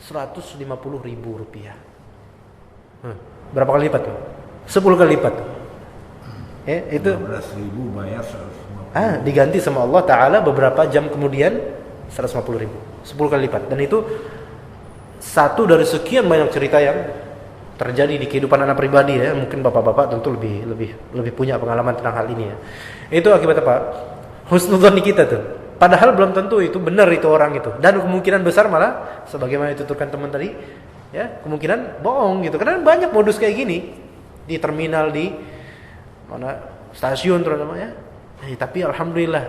150.000 rupiah. Berapa kali lipat tuh? 10 kali lipat tuh. Itu 15.000 bayar 150. Diganti sama Allah Ta'ala beberapa jam kemudian 150.000. 10 kali lipat. Dan itu satu dari sekian banyak cerita yang terjadi di kehidupan anak pribadi ya. Mungkin bapak-bapak tentu lebih punya pengalaman tentang hal ini ya. Itu akibat apa? Husnudzon kita tuh. Padahal belum tentu itu benar itu orang itu. Dan kemungkinan besar malah sebagaimana dituturkan teman tadi, ya, kemungkinan bohong gitu. Karena banyak modus kayak gini di terminal, di mana stasiun terutama ya. Tapi alhamdulillah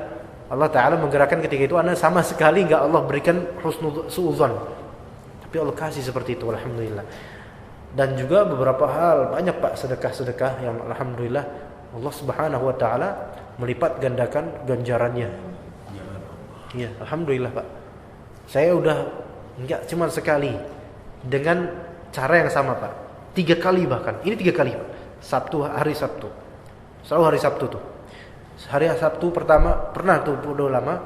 Allah Ta'ala menggerakkan ketika itu anak sama sekali enggak Allah berikan husnudzon. Tapi Allah kasih seperti itu alhamdulillah. Dan juga beberapa hal banyak Pak sedekah-sedekah yang alhamdulillah Allah Subhanahu wa taala melipat gandakan ganjarannya. Ya, alhamdulillah Pak. Saya udah enggak cuma sekali dengan cara yang sama Pak. 3 kali bahkan. Ini 3 kali Pak. Hari Sabtu. Selalu hari Sabtu tuh. Hari Sabtu pertama pernah tuh udah lama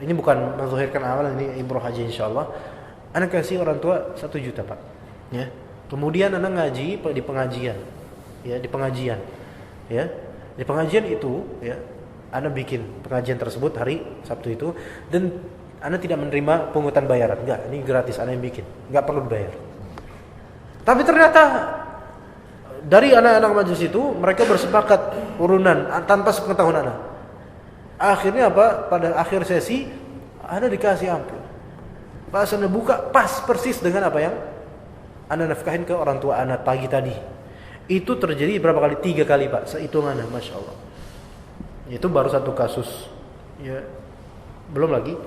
ini bukan menzahirkan amalan, ini imroh aja insyaallah. Anak kasih orang tua 1 juta Pak. Ya. Kemudian anak ngaji di pengajian. Ya, di pengajian. Ya. Di pengajian itu ya Anda bikin pengajian tersebut hari Sabtu itu dan Anda tidak menerima pungutan bayaran. Enggak, ini gratis Anda yang bikin. Enggak perlu dibayar. Tapi ternyata dari anak-anak majelis itu mereka bersepakat urunan tanpa sepengetahuan Anda. Akhirnya apa? Pada akhir sesi Anda dikasih amplop. Pas Anda buka pas persis dengan apa yang Anda nafkahin ke orang tua Anda pagi tadi. Itu terjadi berapa kali? 3 kali Pak. Sehitungannya, Masya Allah. Itu baru 1 kasus. Ya, belum lagi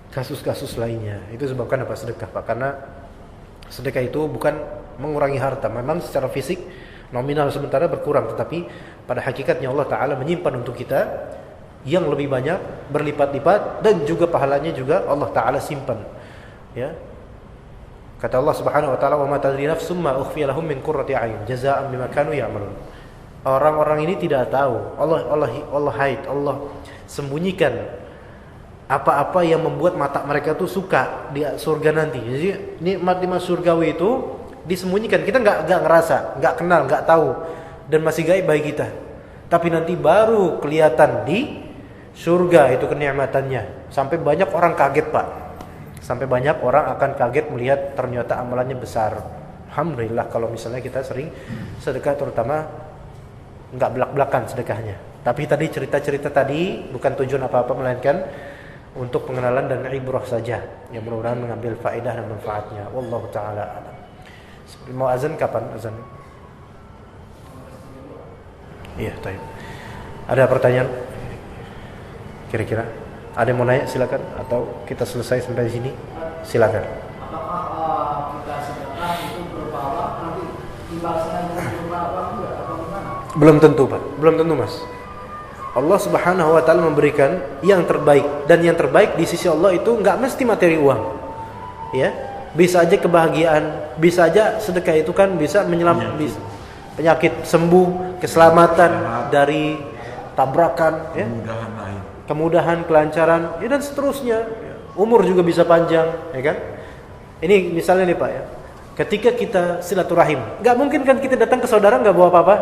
kasus-kasus lainnya. Itu sebabkan apa? Sedekah Pak. Karena sedekah itu bukan mengurangi harta. Memang secara fisik nominal sementara berkurang, tetapi pada hakikatnya Allah Ta'ala menyimpan untuk kita yang lebih banyak, berlipat-lipat, dan juga pahalanya juga Allah Ta'ala simpan. Ya. Kata Allah Subhanahu wa taala, "Wa ma tadri nafsum ma ukhfiya lahum min qurrati a'yun jazaa'an bima kanu ya'malun." Orang-orang ini tidak tahu. Allah sembunyikan apa-apa yang membuat mata mereka tuh suka di surga nanti. Jadi nikmat-nikmat surgawi itu disembunyikan. Kita enggak ngerasa, enggak kenal, enggak tahu dan masih gaib bagi kita. Tapi nanti baru kelihatan di surga itu kenikmatannya. Sampai banyak orang kaget, Pak. Sampai banyak orang akan kaget melihat ternyata amalannya besar. Alhamdulillah kalau misalnya kita sering sedekah, terutama nggak belak-belakan sedekahnya. Tapi tadi cerita-cerita tadi bukan tujuan apa-apa, melainkan untuk pengenalan dan ibrah saja, yang mudah-mudahan mengambil faedah dan manfaatnya. Wallahu taala a'lam. Mau azan kapan azan? Iya, baik. Ada pertanyaan? Kira-kira ada yang mau nanya, silakan, atau kita selesai sampai sini? Silakan. Apakah kita sedekah itu berupa apa? Nanti dibalaskan berupa apa juga? Apa gimana? Belum tentu, Pak. Belum tentu, Mas. Allah Subhanahu wa taala memberikan yang terbaik, dan yang terbaik di sisi Allah itu enggak mesti materi uang. Ya. Bisa aja kebahagiaan, bisa aja sedekah itu kan bisa penyakit sembuh, keselamatan dari tabrakan, ya. Kemudahan, kelancaran, ya, dan seterusnya. Umur juga bisa panjang, ya kan? Ini misalnya nih Pak, ya. Ketika kita silaturahim, nggak mungkin kan kita datang ke saudara nggak bawa apa-apa.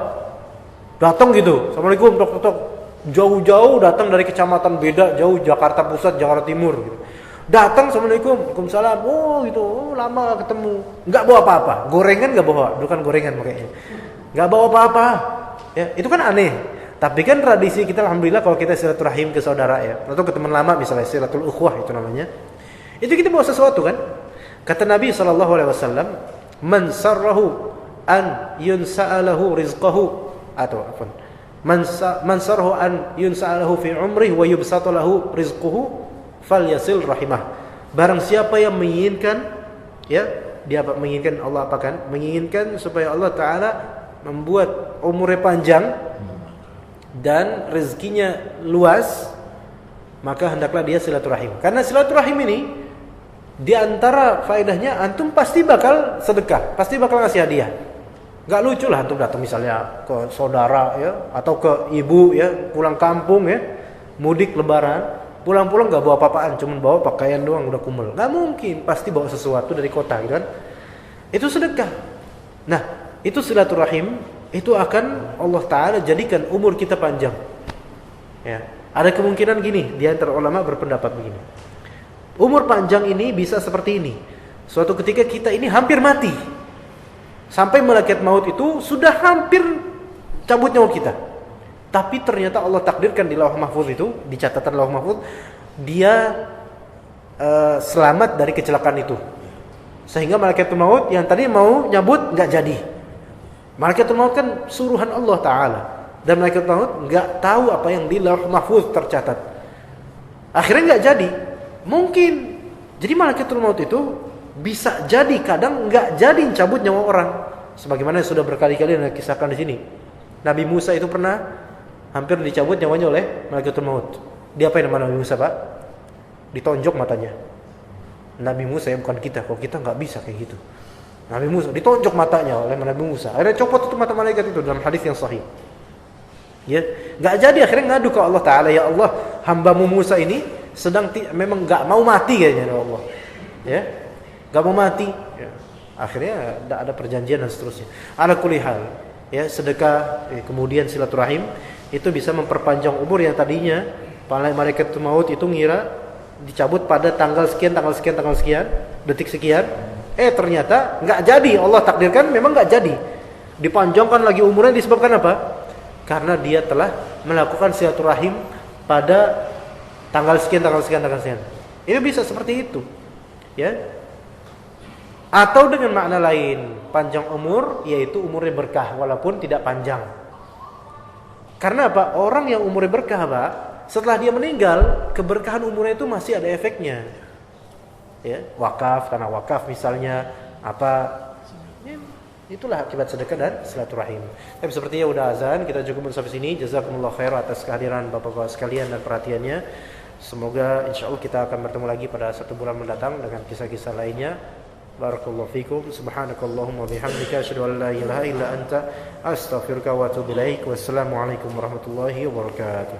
Datang gitu, assalamualaikum, tok. Jauh-jauh datang dari kecamatan beda, jauh, Jakarta Pusat, Jakarta Timur, gitu. Datang, assalamualaikum, waalaikumsalam, gitu, lama gak ketemu, nggak bawa apa-apa. Gorengan nggak bawa, bukan gorengan makanya, nggak bawa apa-apa. Ya, itu kan aneh. Tapi kan tradisi kita, alhamdulillah, kalau kita silaturahim ke saudara, ya, atau ke teman lama, misalnya silatul ukhwah itu namanya, itu kita bawa sesuatu kan. Kata Nabi SAW, man sarrahu an yunsa'alahu rizqahu, atau apa? Man sarrahu an yunsa'alahu fi umrihi wa yubsata lahu rizquhu falyasil rahimah. Barang siapa yang menginginkan, ya, dia menginginkan, Allah apakan? Menginginkan supaya Allah Ta'ala membuat umurnya panjang dan rezekinya luas, maka hendaklah dia silaturahim. Karena silaturahim ini, di antara faedahnya, antum pasti bakal sedekah, pasti bakal ngasih hadiah. Gak lucu lah antum datang misalnya ke saudara, ya, atau ke ibu, ya, pulang kampung, ya, mudik lebaran, pulang-pulang gak bawa apa-apaan, cuma bawa pakaian doang udah kumel. Gak mungkin, pasti bawa sesuatu dari kota, gitu kan? Itu sedekah. Nah, itu silaturahim, itu akan Allah Ta'ala jadikan umur kita panjang. Ya, ada kemungkinan gini, di antara ulama berpendapat begini. Umur panjang ini bisa seperti ini. Suatu ketika kita ini hampir mati, sampai malaikat maut itu sudah hampir cabut nyawa kita. Tapi ternyata Allah takdirkan di Lauh Mahfuz itu, di catatan Lauh Mahfuz, dia selamat dari kecelakaan itu. Sehingga malaikat maut yang tadi mau nyabut nggak jadi. Malaikat maut kan suruhan Allah Ta'ala, dan malaikat maut nggak tahu apa yang di Lauh Mahfuz tercatat. Akhirnya nggak jadi. Mungkin jadi malaikat maut itu bisa jadi kadang nggak jadi cabut nyawa orang. Sebagaimana yang sudah berkali-kali dikisahkan di sini. Nabi Musa itu pernah hampir dicabut nyawanya oleh malaikat maut. Dia apa yang nama Nabi Musa, Pak? Ditonjok matanya. Nabi Musa, ya, bukan kita. Kalau kita nggak bisa kayak gitu. Nabi Musa ditonjok matanya oleh Nabi Musa. Akhirnya copot itu mata malaikat itu dalam hadis yang sahih. Ya, nggak jadi, akhirnya ngadu ke Allah Ta'ala, ya Allah, hambamu Musa ini sedang memang nggak mau mati kayaknya, ya Allah. Ya, nggak mau mati. Ya. Akhirnya ada perjanjian dan seterusnya. Ala kulli hal, ya, sedekah, kemudian silaturahim itu bisa memperpanjang umur yang tadinya malaikat maut itu ngira dicabut pada tanggal sekian, detik sekian. Ternyata nggak jadi, Allah takdirkan memang nggak jadi. Dipanjangkan lagi umurnya disebabkan apa? Karena dia telah melakukan silaturahim pada tanggal sekian. Itu bisa seperti itu, ya. Atau dengan makna lain, panjang umur yaitu umurnya berkah walaupun tidak panjang. Karena apa? Orang yang umurnya berkah, Pak, setelah dia meninggal, keberkahan umurnya itu masih ada efeknya. Ya, wakaf, tanah wakaf misalnya, apa, ya, itulah akibat sedekah dan silaturahim. Tapi sepertinya udah azan, kita cukup sampai sini. Jazakumullah khair atas kehadiran Bapak-bapak sekalian dan perhatiannya. Semoga insyaallah kita akan bertemu lagi pada satu bulan mendatang dengan kisah-kisah lainnya. Barakallahu fikum. Subhanakallahumma bihamdika asyhadu an la ilaha illa anta astaghfiruka wa atubu ilaik. Wassalamualaikum warahmatullahi wabarakatuh.